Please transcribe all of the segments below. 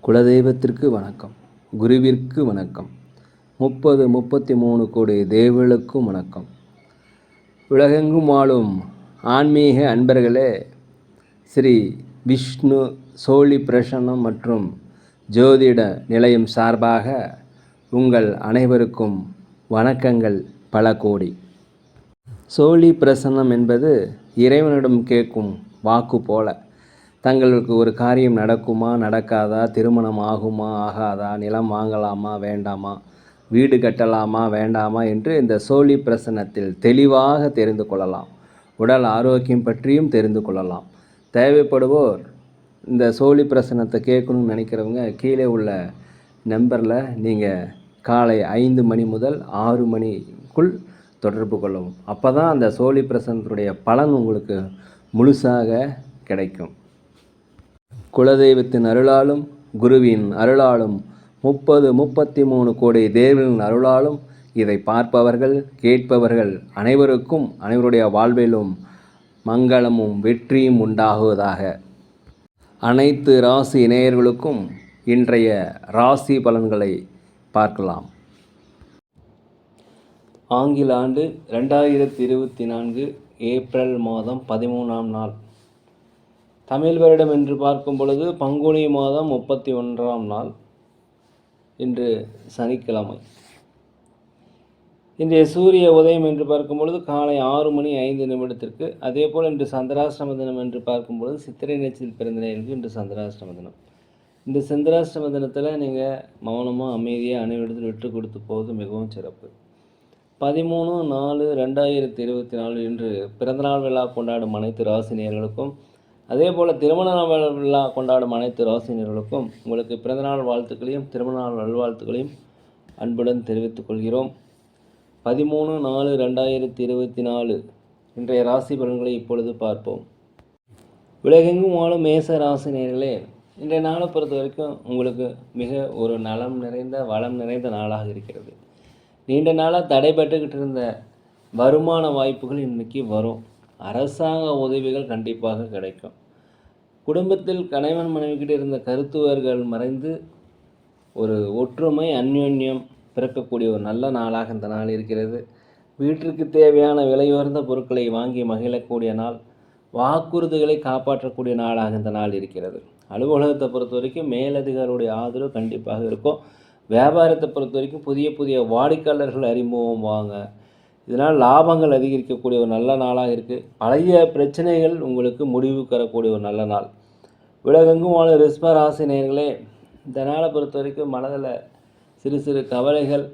குலதெய்வத்திற்கு வணக்கம், குருவிற்கு வணக்கம், 33 கோடி தேவர்களுக்கும் வணக்கம். உலகெங்கும் வாழும் ஆன்மீக அன்பர்களே, ஸ்ரீ விஷ்ணு சோழி பிரசன்னம் மற்றும் ஜோதிட நிலையம் சார்பாக உங்கள் அனைவருக்கும் வணக்கங்கள் பல கோடி. சோழி பிரசன்னம் என்பது இறைவனிடம் கேட்கும் வாக்கு போல. தங்களுக்கு ஒரு காரியம் நடக்குமா நடக்காதா, திருமணம் ஆகுமா ஆகாதா, நிலம் வாங்கலாமா வேண்டாமா, வீடு கட்டலாமா வேண்டாமா என்று இந்த சோழி பிரசன்னத்தில் தெளிவாக தெரிந்து கொள்ளலாம். உடல் ஆரோக்கியம் பற்றியும் தெரிந்து கொள்ளலாம். தேவைப்படுவோர் இந்த சோழி பிரசன்னத்தை கேட்கணும்னு நினைக்கிறவங்க கீழே உள்ள நம்பரில் நீங்கள் காலை 5 மணி முதல் 6 மணிக்குள் தொடர்பு கொள்ளவும். அப்போ தான் அந்த சோழி பிரசன்னத்துடைய பலன் உங்களுக்கு முழுசாக கிடைக்கும். குலதெய்வத்தின் அருளாலும் குருவின் அருளாலும் 33 கோடி தேவர்களின் அருளாலும் இதை பார்ப்பவர்கள் கேட்பவர்கள் அனைவருக்கும் அனைவருடைய வாழ்விலும் மங்களமும் வெற்றியும் உண்டாகுவதாக. அனைத்து ராசி நேயர்களுக்கும் இன்றைய ராசி பலன்களை பார்க்கலாம். ஆங்கில ஆண்டு 2024 ஏப்ரல் மாதம் 13ஆம் நாள். தமிழ் வருடம் என்று பார்க்கும் பொழுது பங்குனி மாதம் 31ஆம் நாள். இன்று சனிக்கிழமை. இன்றைய சூரிய உதயம் என்று பார்க்கும் பொழுது காலை 6:05 அதே போல் இன்று சந்திராஷ்டம தினம் என்று பார்க்கும் பொழுது சித்திரை நட்சத்திரத்தில் பிறந்த நேயர்களுக்கு இன்று சந்திராஷ்டம தினம். இந்த சந்திராஷ்டம தினத்தில் நீங்கள் மௌனமாக அமைதியாக அனைவரிடத்தில் விட்டு கொடுத்து போவது மிகவும் சிறப்பு. 13/4/2024 இன்று பிறந்தநாள் விழா கொண்டாடும் அனைத்து ராசினியர்களுக்கும், அதே போல் திருமண விழா கொண்டாடும் அனைத்து ராசினியர்களுக்கும் உங்களுக்கு பிறந்தநாள் வாழ்த்துக்களையும் திருமணநாள் நல்வாழ்த்துக்களையும் அன்புடன் தெரிவித்துக் கொள்கிறோம். 13/4/2024 இன்றைய ராசி பலன்களை இப்பொழுது பார்ப்போம். உலகெங்கும் வாழும் மேச ராசினியர்களே, இன்றைய நாளை பொறுத்த வரைக்கும் உங்களுக்கு மிக ஒரு நலம் நிறைந்த வளம் நிறைந்த நாளாக இருக்கிறது. நீண்ட நாளாக தடைபட்டுக்கிட்டு இருந்த வருமான வாய்ப்புகள் இன்றைக்கி வரும். அரசாங்க உதவிகள் கண்டிப்பாக கிடைக்கும். குடும்பத்தில் கணவன் மனைவிக்கிட்ட இருந்த கருத்துவர்கள் மறைந்து ஒரு ஒற்றுமை அந்யோன்யம் பிறக்கக்கூடிய ஒரு நல்ல நாளாக இந்த நாள் இருக்கிறது. வீட்டிற்கு தேவையான விலையுயர்ந்த பொருட்களை வாங்கி மகிழக்கூடிய நாள். வாக்குறுதிகளை காப்பாற்றக்கூடிய நாளாக இந்த நாள் இருக்கிறது. அலுவலகத்தை பொறுத்த வரைக்கும் மேலதிகாரிகளுடைய ஆதரவு கண்டிப்பாக இருக்கும். வியாபாரத்தை பொறுத்த வரைக்கும் புதிய புதிய வாடிக்கையாளர்கள் அறிமுகம் வாங்க. இதனால் லாபங்கள் அதிகரிக்கக்கூடிய ஒரு நல்ல நாளாக இருக்குது. பழைய பிரச்சனைகள் உங்களுக்கு முடிவு தரக்கூடிய ஒரு நல்ல நாள். உலகெங்கும் வாழும் ரிஷப ராசி நேயர்களே, இந்த நாளை பொறுத்த வரைக்கும் மனதில் சிறு சிறு கவலைகள்,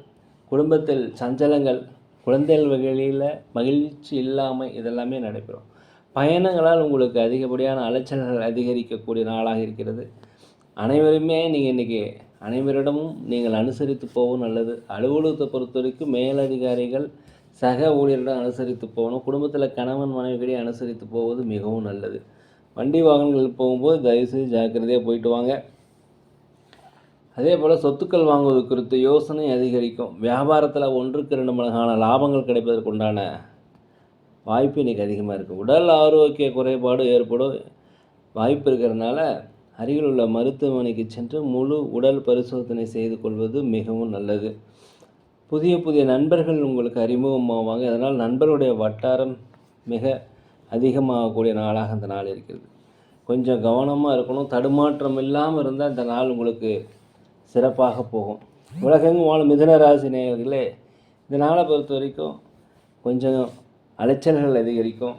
குடும்பத்தில் சஞ்சலங்கள், குழந்தைகள் வகையில் மகிழ்ச்சி இல்லாமல் இதெல்லாமே நடைபெறும். பயணங்களால் உங்களுக்கு அதிகப்படியான அலைச்சல்கள் அதிகரிக்கக்கூடிய நாளாக இருக்கிறது. அனைவருமே நீங்கள் இன்றைக்கி அனைவரிடமும் நீங்கள் அனுசரித்து போகவும் நல்லது. அலுவலகத்தை பொறுத்த வரைக்கும் மேலதிகாரிகள் சக ஊழியரிடம் அனுசரித்து போகணும். குடும்பத்தில் கணவன் மனைவிகளிடையே அனுசரித்து போவது மிகவும் நல்லது. வண்டி வாகனங்கள் போகும்போது தயவுசெய்து ஜாக்கிரதையாக போயிட்டு வாங்க. அதே போல் சொத்துக்கள் வாங்குவது குறித்து யோசனை அதிகரிக்கும். வியாபாரத்தில் 1-2 மடங்கான லாபங்கள் கிடைப்பதற்கு உண்டான வாய்ப்பு இன்றைக்கி அதிகமாக இருக்குது. உடல் ஆரோக்கிய குறைபாடு ஏற்படும் வாய்ப்பு இருக்கிறதுனால அருகில் உள்ள மருத்துவமனைக்கு சென்று முழு உடல் பரிசோதனை செய்து கொள்வது மிகவும் நல்லது. புதிய புதிய நண்பர்கள் உங்களுக்கு அறிமுகமாவாங்க. அதனால் நண்பர்களுடைய வட்டாரம் மிக அதிகமாகக்கூடிய நாளாக இந்த நாள் இருக்கிறது. கொஞ்சம் கவனமாக இருக்கணும். தடுமாற்றம் இல்லாமல் இருந்தால் இந்த நாள் உங்களுக்கு சிறப்பாக போகும். உலகெங்கும் வாழும் மிதுன ராசி நேயர்களே, இந்த நாளை பொறுத்த வரைக்கும் கொஞ்சம் அலைச்சல்கள் அதிகரிக்கும்.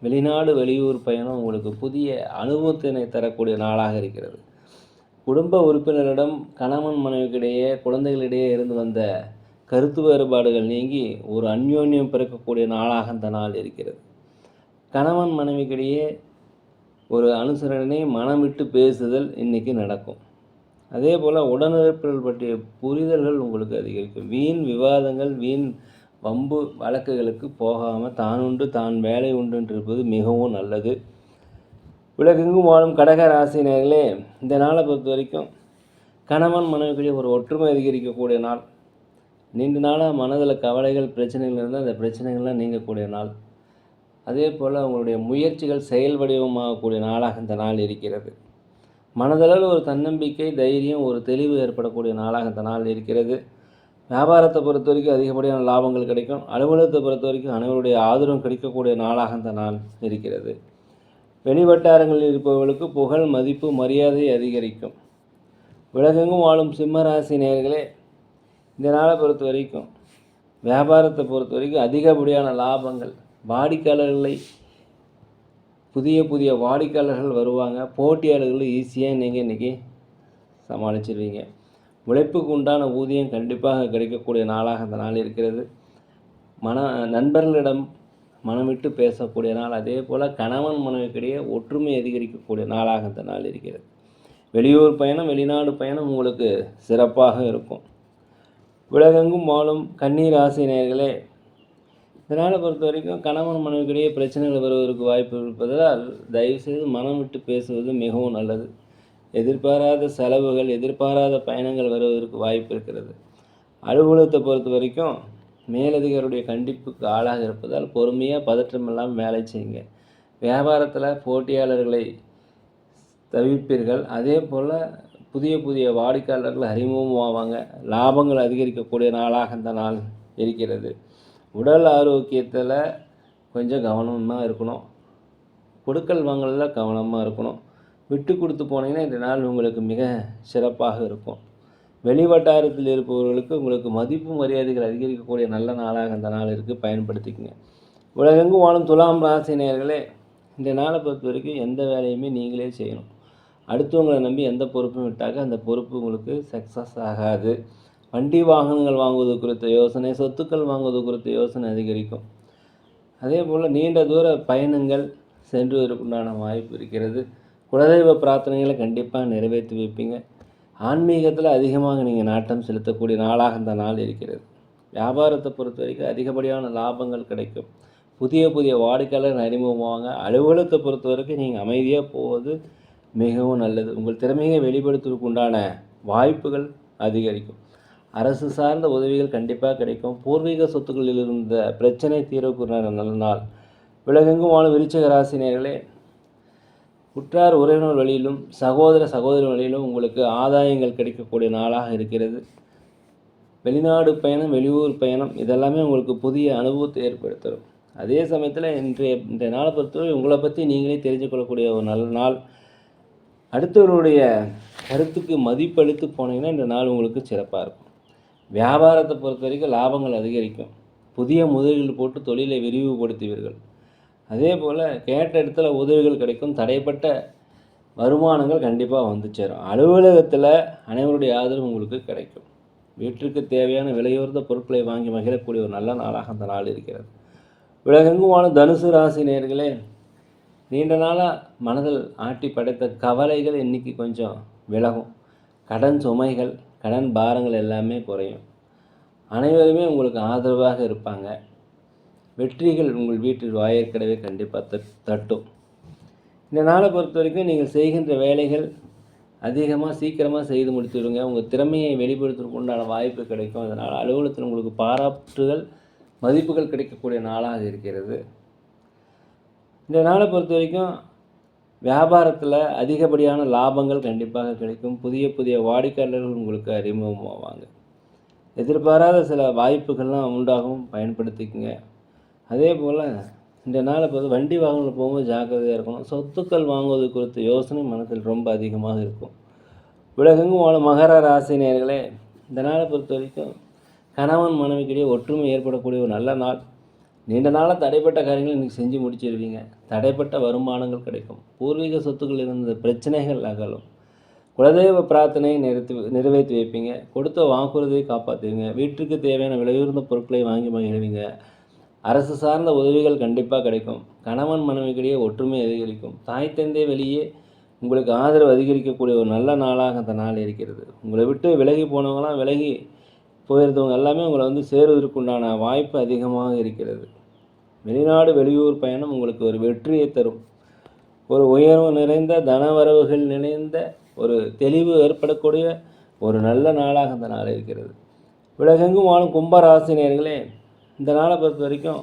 வெளிநாடு வெளியூர் பயணம் உங்களுக்கு புதிய அனுபவத்தினை தரக்கூடிய நாளாக இருக்கிறது. குடும்ப உறுப்பினரிடம் கணவன் மனைவிக்கிடையே குழந்தைகளிடையே இருந்து வந்த கருத்து வேறுபாடுகள் நீங்கி ஒரு அந்யோன்யம் பிறக்கக்கூடிய நாளாக இந்த நாள் இருக்கிறது. கணவன் மனைவிக்கிடையே ஒரு அனுசரணை, மனம் விட்டு பேசுதல் இன்றைக்கி நடக்கும். அதே போல் உடனிருப்புகள் பற்றிய புரிதல்கள் உங்களுக்கு அதிகரிக்கும். வீண் விவாதங்கள், வீண் வம்பு வழக்குகளுக்கு போகாமல் தான் உண்டு தான் வேலை உண்டு என்று இருப்பது மிகவும் நல்லது. உலகெங்கும் வாழும் கடக ராசினியர்களே, இந்த நாளை பொறுத்த வரைக்கும் கணவன் மனைவிக்கிடையே ஒரு ஒற்றுமை அதிகரிக்கக்கூடிய நாள். நீண்ட நாளாக மனதில் கவலைகள் பிரச்சனைகள் இருந்தால் அந்த பிரச்சனைகள்லாம் நீங்கக்கூடிய நாள். அதே போல் உங்களுடைய முயற்சிகள் செயல் வடிவமாகக்கூடிய நாளாக இந்த நாள் இருக்கிறது. மனதளவில் ஒரு தன்னம்பிக்கை, தைரியம், ஒரு தெளிவு ஏற்படக்கூடிய நாளாக இந்த நாள் இருக்கிறது. வியாபாரத்தை பொறுத்த வரைக்கும் அதிகப்படியான லாபங்கள் கிடைக்கும். அலுவலகத்தை பொறுத்த வரைக்கும் அனைவருடைய ஆதரவும் கிடைக்கக்கூடிய நாளாக இந்த நாள் இருக்கிறது. வெளிவட்டாரங்களில் இருப்பவர்களுக்கு புகழ், மதிப்பு, மரியாதை அதிகரிக்கும். உலகெங்கும் வாழும் சிம்மராசி நேயர்களே, இந்த நாளை பொறுத்த வரைக்கும் வியாபாரத்தை பொறுத்த வரைக்கும் அதிகப்படியான லாபங்கள், வாடிக்கையாளர்களை புதிய வாடிக்கையாளர்கள் வருவாங்க. போட்டியாளர்கள் ஈஸியாக நீங்கள் இன்றைக்கி சமாளிச்சிருவீங்க. உழைப்புக்கு உண்டான ஊதியம் கண்டிப்பாக கிடைக்கக்கூடிய நாளாக இந்த நாள் இருக்கிறது. நண்பர்களிடம் மனம் விட்டு பேசக்கூடிய நாள். அதே போல் கணவன் மனைவிக்கிடையே ஒற்றுமை அதிகரிக்கக்கூடிய நாளாக இந்த நாள் இருக்கிறது. வெளியூர் பயணம், வெளிநாடு பயணம் உங்களுக்கு சிறப்பாக இருக்கும். உலகெங்கும் வாழும் கன்னி ராசி நேயர்களே, இதனால் பொறுத்த வரைக்கும் கணவன் மனைவிக்கிடையே பிரச்சனைகள் வருவதற்கு வாய்ப்பு இருப்பதால் தயவுசெய்து மனம் விட்டு பேசுவது மிகவும் நல்லது. எதிர்பாராத செலவுகள், எதிர்பாராத பயணங்கள் வருவதற்கு வாய்ப்பு இருக்கிறது. அலுவலகத்தை பொறுத்த வரைக்கும் மேலதிகாரியுடைய கண்டிப்புக்கு ஆளாக இருப்பதால் பொறுமையாக பதற்றமில்லாமல் வேலை செய்யுங்க. வியாபாரத்தில் போட்டியாளர்களை தவிர்ப்பீர்கள். அதே போல் புதிய வாடிக்கையாளர்கள் அறிமுகமாவாங்க. லாபங்கள் அதிகரிக்கக்கூடிய நாளாக இந்த நாள் இருக்கிறது. உடல் ஆரோக்கியத்தில் கொஞ்சம் கவனமாக இருக்கணும். கொடுக்கல் வாங்கலில் கவனமாக இருக்கணும். விட்டு கொடுத்து போனீங்கன்னா இந்த நாள் உங்களுக்கு மிக சிறப்பாக இருக்கும். வெளிவட்டாரத்தில் இருப்பவர்களுக்கு உங்களுக்கு மதிப்பு மரியாதைகள் அதிகரிக்கக்கூடிய நல்ல நாளாக அந்த நாள் இருக்குது, பயன்படுத்திக்கங்க. உலகெங்கும் வாழும் துலாம் ராசி நேயர்களே, இந்த நாளை பொறுத்த வரைக்கும் எந்த வேலையுமே நீங்களே செய்யணும். அடுத்தவங்களை நம்பி எந்த பொறுப்பும் விட்டாக்க அந்த பொறுப்பு உங்களுக்கு சக்ஸஸ் ஆகாது. வண்டி வாகனங்கள் வாங்குவது குறித்த யோசனை, சொத்துக்கள் வாங்குவது குறித்த யோசனை அதிகரிக்கும். அதே போல் நீண்ட தூர பயணங்கள் சென்றுவதற்குண்டான வாய்ப்பு இருக்கிறது. குலதெய்வ பிரார்த்தனைகளை கண்டிப்பாக நிறைவேற்றி வைப்பீங்க. ஆன்மீகத்தில் அதிகமாக நீங்கள் நாட்டம் செலுத்தக்கூடிய நாளாக இந்த நாள் இருக்கிறது. வியாபாரத்தை பொறுத்த வரைக்கும் அதிகப்படியான லாபங்கள் கிடைக்கும். புதிய வாடிக்கையாளர் அறிமுகமாவாங்க. அலுவலகத்தை பொறுத்த வரைக்கும் நீங்கள் அமைதியாக போவது மிகவும் நல்லது. உங்கள் திறமையை வெளிப்படுத்துவதற்கு உண்டான வாய்ப்புகள் அதிகரிக்கும். அரசு சார்ந்த உதவிகள் கண்டிப்பாக கிடைக்கும். பூர்வீக சொத்துக்களில் இருந்த பிரச்சனை தீர்வுக்குண்டான நல்ல நாள். உலகெங்கும் வாழும் விருச்சிக ராசி நேயர்களே, உற்றார் உறவினர் வழியிலும் சகோதரி வழியிலும் உங்களுக்கு ஆதாயங்கள் கிடைக்கக்கூடிய நாளாக இருக்கிறது. வெளிநாடு பயணம், வெளியூர் பயணம் இதெல்லாமே உங்களுக்கு புதிய அனுபவத்தை ஏற்படுத்தும். அதே சமயத்தில் இன்றைய நாளை பொறுத்தவரை உங்களை பற்றி நீங்களே தெரிஞ்சு கொள்ளக்கூடிய ஒரு நல்ல நாள். அடுத்தவருடைய கருத்துக்கு மதிப்பளித்து போனீங்கன்னா இந்த நாள் உங்களுக்கு சிறப்பாக இருக்கும். வியாபாரத்தை பொறுத்த வரைக்கும் லாபங்கள் அதிகரிக்கும். புதிய முதலீடு போட்டு தொழிலை விரிவுபடுத்துவீர்கள். அதே போல் கேட்ட இடத்துல உதவிகள் கிடைக்கும். தடைப்பட்ட வருமானங்கள் கண்டிப்பாக வந்து சேரும். அலுவலகத்தில் அனைவருடைய ஆதரவு உங்களுக்கு கிடைக்கும். வீட்டிற்கு தேவையான விலையுயர்ந்த பொருட்களை வாங்கி மகிழக்கூடிய ஒரு நல்ல நாளாக அந்த நாள் இருக்கிறது. உலகெங்கும் வாழும் தனுசு ராசி நேயர்களே, நீண்ட நாளாக மனதில் ஆட்டி படைத்த கவலைகள் இன்றைக்கி கொஞ்சம் விலகும். கடன் சுமைகள், கடன் பாரங்கள் எல்லாமே குறையும். அனைவருமே உங்களுக்கு ஆதரவாக இருப்பாங்க. வெற்றிகள் உங்கள் வீட்டில் வாயிற்கடவே கண்டிப்பாக தட்டும். இந்த நாளை பொறுத்த வரைக்கும் நீங்கள் செய்கின்ற வேலைகள் அதிகமாக சீக்கிரமாக செய்து முடித்துவிடுங்க. உங்கள் திறமையை வெளிப்படுத்துவதற்கு உண்டான வாய்ப்பு கிடைக்கும். அதனால் அலுவலகத்தில் உங்களுக்கு பாராட்டுகள், மதிப்புகள் கிடைக்கக்கூடிய நாளாக இருக்கிறது. இந்த நாளை பொறுத்த வரைக்கும் வியாபாரத்தில் அதிகப்படியான லாபங்கள் கண்டிப்பாக கிடைக்கும். புதிய வாடிக்கையாளர்கள் உங்களுக்கு அறிமுகமாவாங்க. எதிர்பாராத சில வாய்ப்புகள்லாம் உண்டாகும், பயன்படுத்திக்கங்க. அதே போல் இந்த நாளை பொறுத்த வண்டி வாகனங்கள் போகும்போது ஜாக்கிரதையாக இருக்கணும். சொத்துக்கள் வாங்குவது குறித்த யோசனை மனத்தில் ரொம்ப அதிகமாக இருக்கும். உலகெங்கும் வாழும் மகர ராசி நேயர்களே, இந்த நாளை பொறுத்த வரைக்கும் கணவன் மனைவிக்கிடையே ஒற்றுமை ஏற்படக்கூடிய ஒரு நல்ல நாள். நீண்ட நாளாக தடைப்பட்ட காரியங்கள் இன்றைக்கி செஞ்சு முடிச்சிருவீங்க. தடைப்பட்ட வருமானங்கள் கிடைக்கும். பூர்வீக சொத்துக்கள் இருந்த பிரச்சனைகள் அகலும். குலதெய்வ பிரார்த்தனையை நிறைவேற்றி வைப்பீங்க. கொடுத்த வாக்குறுதியை காப்பாற்றுவீங்க. வீட்டுக்கு தேவையான விலையுயர்ந்த பொருட்களை வாங்கி மகிழ்வீங்க. அரசு சார்ந்த உதவிகள் கண்டிப்பாக கிடைக்கும். கணவன் மனைவிக்கிடையே ஒற்றுமை அதிகரிக்கும். தாய் தந்தை வெளியே உங்களுக்கு ஆதரவு அதிகரிக்கக்கூடிய ஒரு நல்ல நாளாக அந்த நாள் இருக்கிறது. உங்களை விட்டு விலகி போனவங்களாம் விலகி போயிருந்தவங்க எல்லாமே உங்களை சேருவதற்குண்டான வாய்ப்பு அதிகமாக இருக்கிறது. வெளிநாடு வெளியூர் பயணம் உங்களுக்கு ஒரு வெற்றியை தரும். ஒரு உயர்வு நிறைந்த தனவரவுகள் நிறைந்த ஒரு தெளிவு ஏற்படக்கூடிய ஒரு நல்ல நாளாக அந்த நாள் இருக்கிறது. உலகெங்கும் வாழும் கும்பராசினியர்களே, இந்த நாளை பொறுத்த வரைக்கும்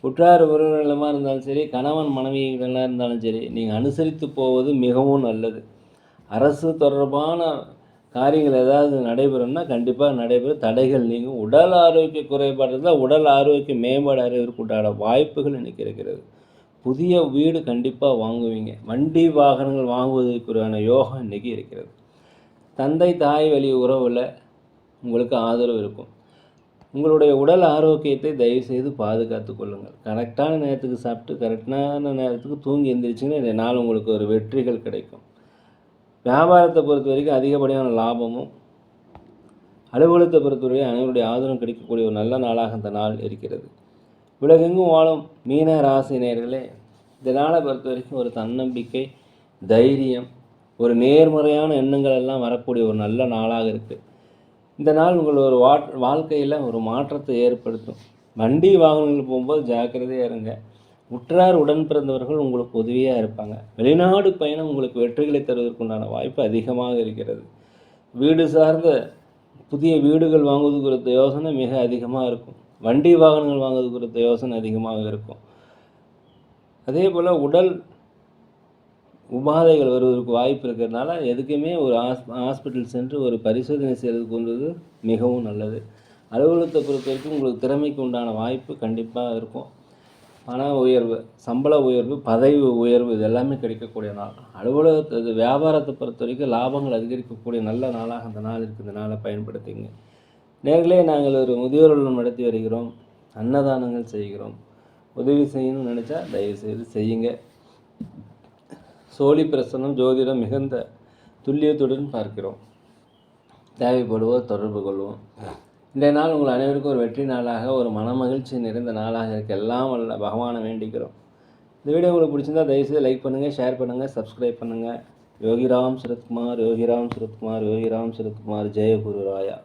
உற்றார் உறவினர்களமாக இருந்தாலும் சரி, கணவன் மனைவிகளாக இருந்தாலும் சரி, நீங்கள் அனுசரித்து போவது மிகவும் நல்லது. அரசு தொடர்பான காரியங்கள் ஏதாவது நடைபெறும்னா கண்டிப்பாக நடைபெறும், தடைகள் நீங்கும். உடல் ஆரோக்கிய குறைபாடு இருந்தால் உடல் ஆரோக்கிய மேம்பாடு அடைவதற்குண்டான வாய்ப்புகள் இன்றைக்கி இருக்கிறது. புதிய வீடு கண்டிப்பாக வாங்குவீங்க. வண்டி வாகனங்கள் வாங்குவதற்குரிய யோகம் இன்றைக்கி இருக்கிறது. தந்தை தாய் வழி உறவில் உங்களுக்கு ஆதரவு இருக்கும். உங்களுடைய உடல் ஆரோக்கியத்தை தயவுசெய்து பாதுகாத்து கொள்ளுங்கள். கரெக்டான நேரத்துக்கு சாப்பிட்டு கரெக்டான நேரத்துக்கு தூங்கி எழுந்திரிச்சிங்கன்னா இந்த நாள் உங்களுக்கு ஒரு வெற்றிகள் கிடைக்கும். வியாபாரத்தை பொறுத்த வரைக்கும் அதிகப்படியான லாபமும், அலுவலகத்தை பொறுத்தவரைக்கும் அனைவருடைய ஆதரவும் கிடைக்கக்கூடிய ஒரு நல்ல நாளாக இந்த நாள் இருக்கிறது. உலகெங்கும் வாழும் மீன ராசினியர்களே, இந்த நாளை பொறுத்த வரைக்கும் ஒரு தன்னம்பிக்கை, தைரியம், ஒரு நேர்மறையான எண்ணங்கள் எல்லாம் வரக்கூடிய ஒரு நல்ல நாளாக இருக்குது. இந்த நாள் உங்கள் ஒரு வாழ்க்கையில் ஒரு மாற்றத்தை ஏற்படுத்தும். வண்டி வாகனங்கள் போகும்போது ஜாக்கிரதையாக இருங்க. உற்றார் உடன் பிறந்தவர்கள் உங்களுக்கு உதவியாக இருப்பாங்க. வெளிநாடு பயணம் உங்களுக்கு வெற்றிகளை தருவதற்குண்டான வாய்ப்பு அதிகமாக இருக்கிறது. வீடு சார்ந்த புதிய வீடுகள் வாங்குவது குறித்த யோசனை மிக அதிகமாக இருக்கும். வண்டி வாகனங்கள் வாங்குவது குறித்த யோசனை அதிகமாக இருக்கும். அதே போல் உடல் உபாதைகள் வருவதற்கு வாய்ப்பு இருக்கிறதுனால எதுக்குமே ஒரு ஹாஸ்பிட்டல் சென்று ஒரு பரிசோதனை செய்வது மிகவும் நல்லது. அலுவலகத்தை பொறுத்த வரைக்கும் உங்களுக்கு திறமைக்கு உண்டான வாய்ப்பு கண்டிப்பாக இருக்கும். பண உயர்வு, சம்பள உயர்வு, பதவி உயர்வு இது எல்லாமே கிடைக்கக்கூடிய நாள். அலுவலகத்தை வியாபாரத்தை பொறுத்த வரைக்கும் லாபங்கள் அதிகரிக்கக்கூடிய நல்ல நாளாக அந்த நாள் இருக்குது. இந்த நாளை பயன்படுத்திங்க. நேர்களே, நாங்கள் ஒரு முதியோர் இல்லம் நடத்தி வருகிறோம். அன்னதானங்கள் செய்கிறோம். உதவி செய்யணும்னு நினச்சா தயவுசெய்து செய்யுங்க. சோழி பிரசனம் ஜோதிடம் மிகுந்த துல்லியத்துடன் பார்க்கிறோம். தேவைப்படுவோர் தொடர்பு கொள்வோம். இன்றைய நாள் உங்கள் அனைவருக்கும் ஒரு வெற்றி நாளாக, ஒரு மனமகிழ்ச்சி நிறைந்த நாளாக இருக்க எல்லாம் வல்ல பகவானை வேண்டிக்கிறோம். இந்த வீடியோ உங்களுக்கு பிடிச்சிருந்தா தயவுசெய்து லைக் பண்ணுங்கள், ஷேர் பண்ணுங்கள், சப்ஸ்கிரைப் பண்ணுங்கள். யோகிராம் சரத்குமார், யோகிராம் சரத்குமார், யோகிராம் சரத்குமார். ஜெய குரு ராயா.